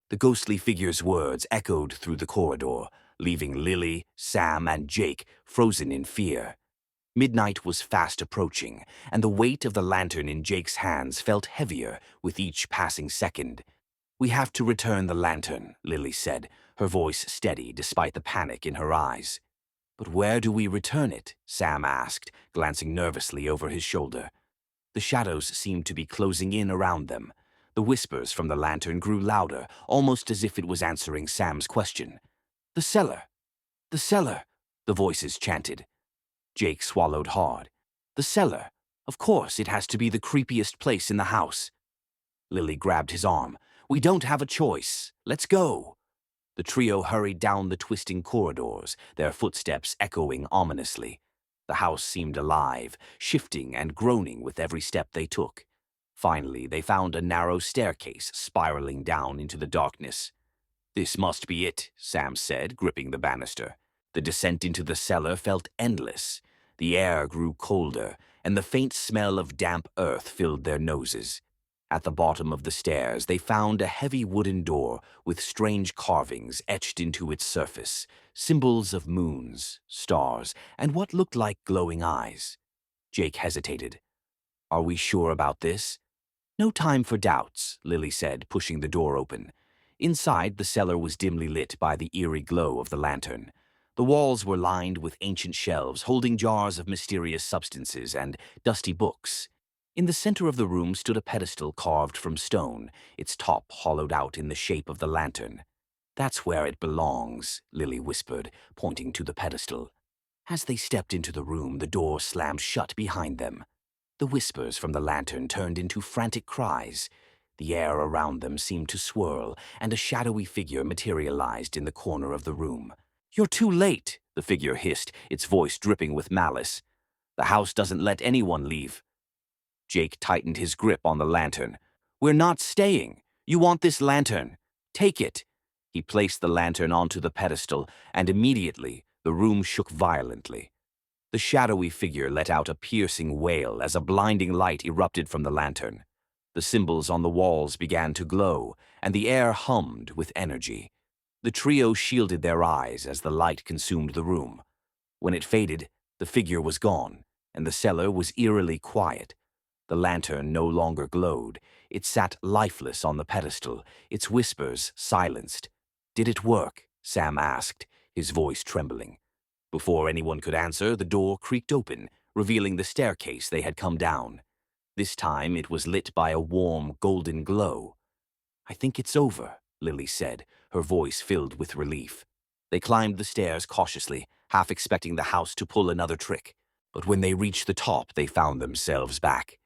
The ghostly figure's words echoed through the corridor, leaving Lily, Sam, and Jake frozen in fear. Midnight was fast approaching, and the weight of the lantern in Jake's hands felt heavier with each passing second. "We have to return the lantern," Lily said, her voice steady despite the panic in her eyes. "But where do we return it?" Sam asked, glancing nervously over his shoulder. The shadows seemed to be closing in around them. The whispers from the lantern grew louder, almost as if it was answering Sam's question. "The cellar! The cellar!" the voices chanted. Jake swallowed hard. "The cellar! Of course, it has to be the creepiest place in the house." Lily grabbed his arm. "We don't have a choice. Let's go." The trio hurried down the twisting corridors, their footsteps echoing ominously. The house seemed alive, shifting and groaning with every step they took. Finally, they found a narrow staircase spiraling down into the darkness. "This must be it," Sam said, gripping the banister. The descent into the cellar felt endless. The air grew colder, and the faint smell of damp earth filled their noses. At the bottom of the stairs, they found a heavy wooden door with strange carvings etched into its surface, symbols of moons, stars, and what looked like glowing eyes. Jake hesitated. "Are we sure about this?" "No time for doubts," Lily said, pushing the door open. Inside, the cellar was dimly lit by the eerie glow of the lantern. The walls were lined with ancient shelves holding jars of mysterious substances and dusty books. In the center of the room stood a pedestal carved from stone, its top hollowed out in the shape of the lantern. "That's where it belongs," Lily whispered, pointing to the pedestal. As they stepped into the room, the door slammed shut behind them. The whispers from the lantern turned into frantic cries. The air around them seemed to swirl, and a shadowy figure materialized in the corner of the room. "You're too late," the figure hissed, its voice dripping with malice. "The house doesn't let anyone leave." Jake tightened his grip on the lantern. "We're not staying. You want this lantern. Take it." He placed the lantern onto the pedestal, and immediately the room shook violently. The shadowy figure let out a piercing wail as a blinding light erupted from the lantern. The symbols on the walls began to glow, and the air hummed with energy. The trio shielded their eyes as the light consumed the room. When it faded, the figure was gone, and the cellar was eerily quiet. The lantern no longer glowed. It sat lifeless on the pedestal, its whispers silenced. "Did it work?" Sam asked, his voice trembling. Before anyone could answer, the door creaked open, revealing the staircase they had come down. This time it was lit by a warm, golden glow. "I think it's over," Lily said, her voice filled with relief. They climbed the stairs cautiously, half expecting the house to pull another trick. But when they reached the top, they found themselves back